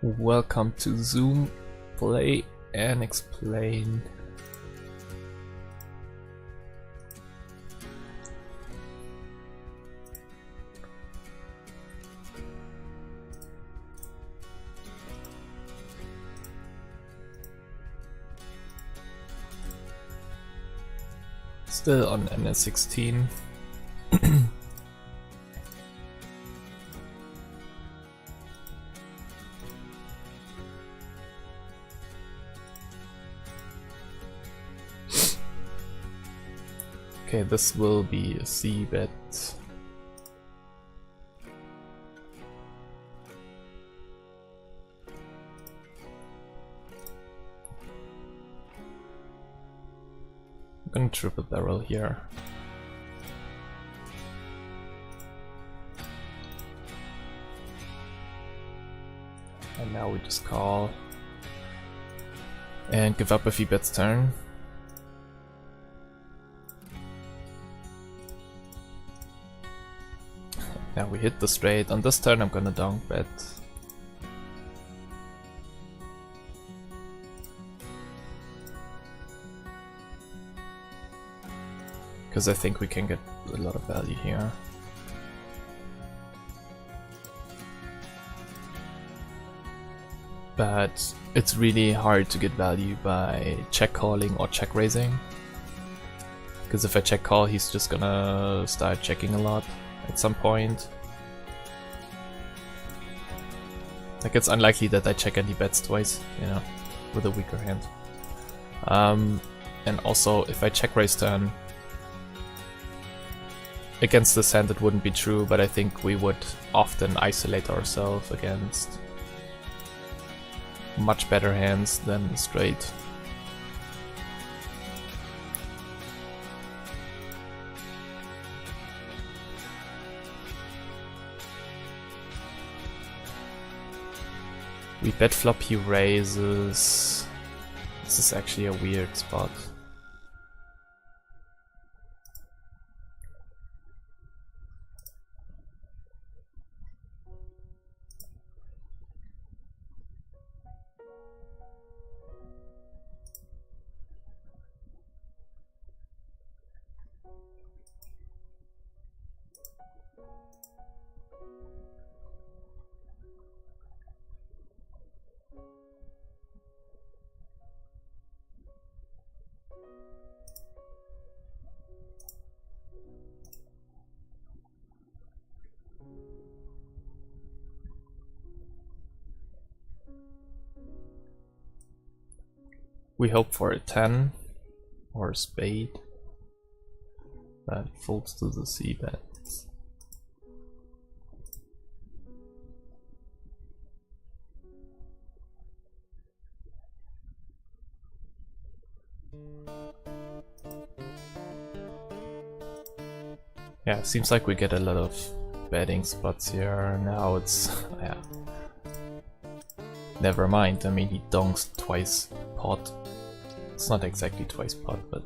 Welcome to Zoom, Play and Explain. Still on NL16. Okay, this will be a C bet. I'm gonna triple barrel here. And now we just call and give up if he bets turn. Now we hit the straight. On this turn I'm gonna donk bet. Because I think we can get a lot of value here. But it's really hard to get value by check calling or check raising. Because if I check call, he's just gonna start checking a lot at some point. Like, it's unlikely that I check and he bets twice, you know, with a weaker hand. And also, if I check raise turn, against this hand it wouldn't be true, but I think we would often isolate ourselves against much better hands than straight. We bet flop, he raises. This is actually a weird spot. We hope for a 10 or a spade that folds to the C bets. Yeah, seems like we get a lot of betting spots here. Now it's yeah. Never mind. I mean, he donks twice pot. It's not exactly twice pot, but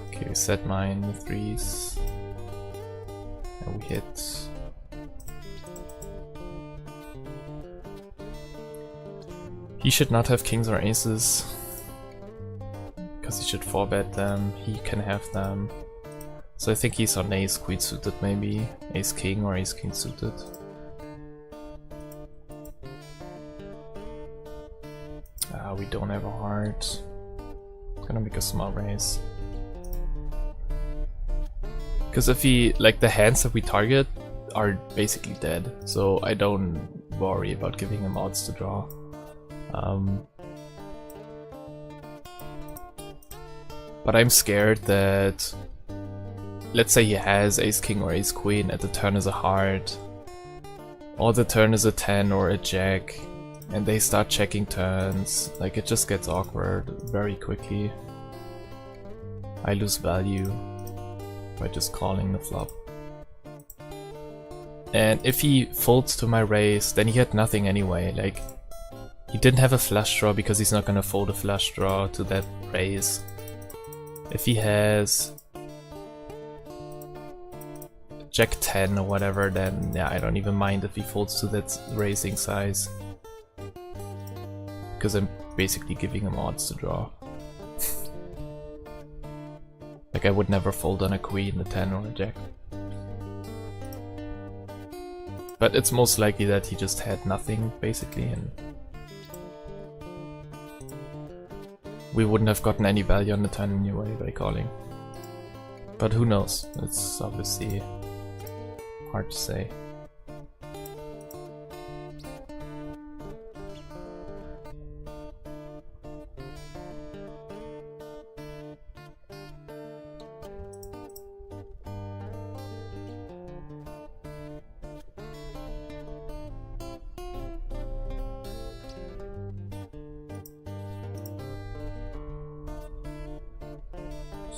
okay, we set mine the threes and we hit. He should not have kings or aces because he should 4-bet them. He can have them. So I think he's on ace queen suited, maybe ace king or ace king suited. We don't have a heart. Gonna make a small raise. Because if he, like, the hands that we target are basically dead, so I don't worry about giving him odds to draw. But I'm scared that, let's say he has ace king or ace queen and the turn is a heart, or the turn is a 10 or a jack, and they start checking turns. Like, it just gets awkward very quickly. I lose value by just calling the flop. And if he folds to my raise, then he had nothing anyway. Like, he didn't have a flush draw because he's not gonna fold a flush draw to that raise. If he has Jack 10 or whatever, then yeah, I don't even mind if he folds to that raising size. Because I'm basically giving him odds to draw. Like I would never fold on a queen, a 10 or a jack. But it's most likely that he just had nothing, basically, and we wouldn't have gotten any value on the turn anyway by calling. But who knows? It's obviously hard to say.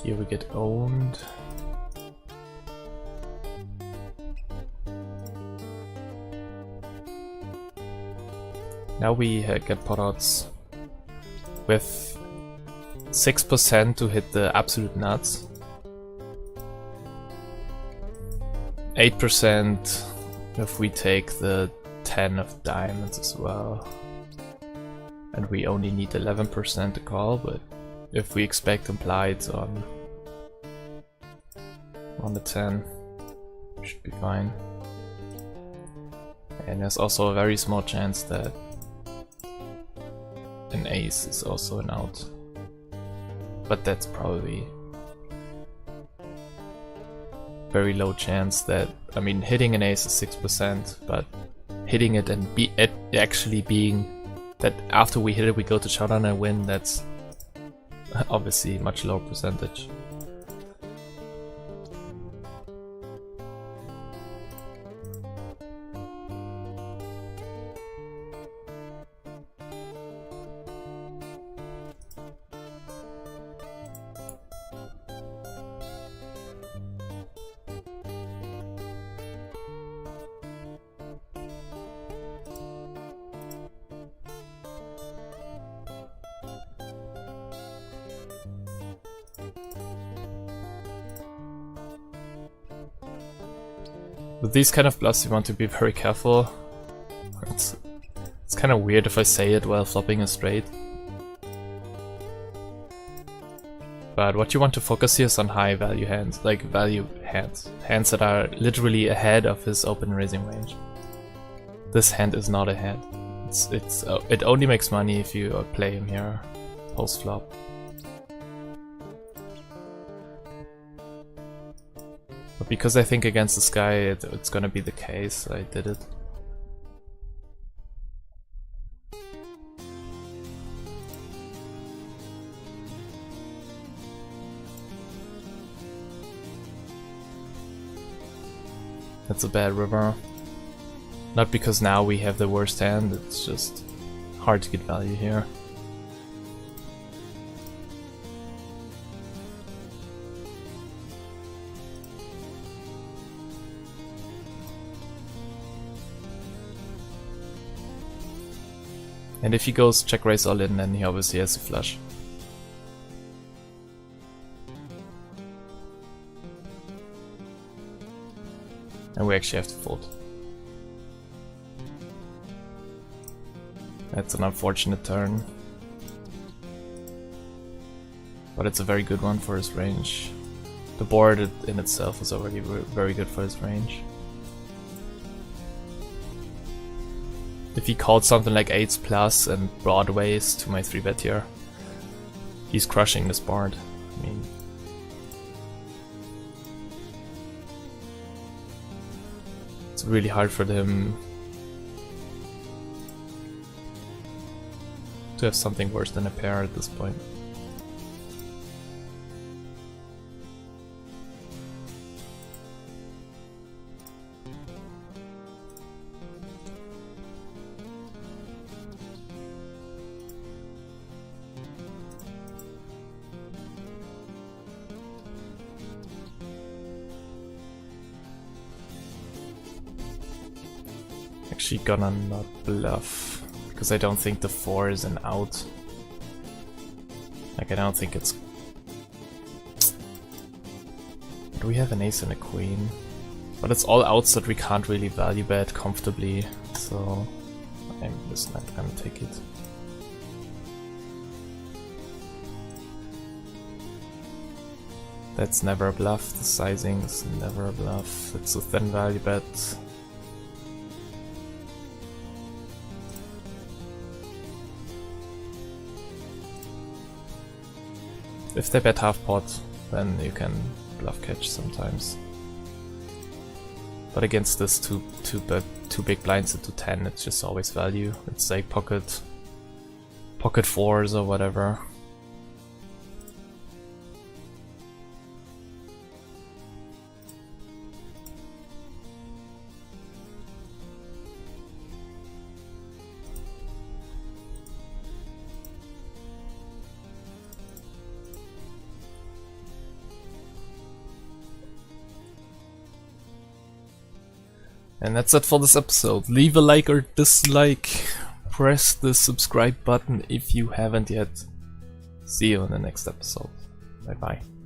Here we get owned. Now we get pot odds with 6% to hit the absolute nuts, 8% if we take the 10 of diamonds as well, and we only need 11% to call, but if we expect implieds on the 10, should be fine. And there's also a very small chance that an ace is also an out, but that's probably very low chance. That, I mean, hitting an ace is 6%, but hitting it and actually being that after we hit it we go to showdown and win, that's obviously much lower percentage. With these kind of bluffs you want to be very careful. It's kind of weird if I say it while flopping a straight. But what you want to focus here is on high value hands, like value hands. Hands that are literally ahead of his open raising range. This hand is not ahead. It only makes money if you play him here post flop. But because I think against this guy it's gonna be the case, I did it. That's a bad river. Not because now we have the worst hand, it's just hard to get value here. And if he goes check raise all in, then he obviously has a flush. And we actually have to fold. That's an unfortunate turn. But it's a very good one for his range. The board in itself is already very good for his range. If he called something like 8s plus and broadways to my 3-bet here, he's crushing this board. I mean, it's really hard for him to have something worse than a pair at this point. Actually gonna not bluff, because I don't think the 4 is an out. Like, I don't think it's We have an ace and a queen. But it's all outs that we can't really value bet comfortably, so I'm just not gonna take it. That's never a bluff, the sizing is never a bluff, it's a thin value bet. If they bet half pot, then you can bluff catch sometimes. But against this two big blinds into 10, it's just always value. It's like pocket fours or whatever. And that's it for this episode. Leave a like or dislike. Press the subscribe button if you haven't yet. See you in the next episode. Bye bye.